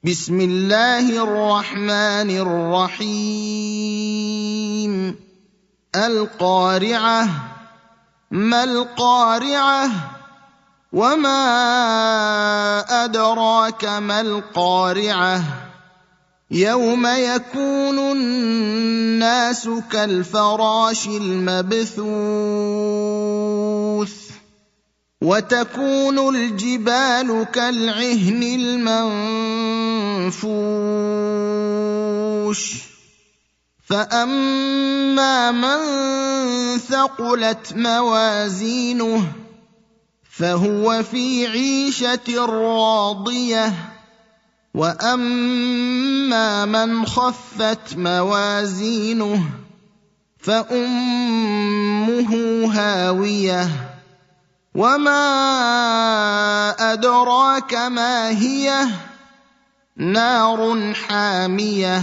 بسم الله الرحمن الرحيم القارعة ما القارعة وما أدراك ما القارعة يوم يكون الناس كالفراش المبثوث وتكون الجبال كالعهن المنفوش فأما من ثقلت موازينه فهو في عيشة راضية وأما من خفت موازينه فأمه هاوية وما أدراك ما هي نار حامية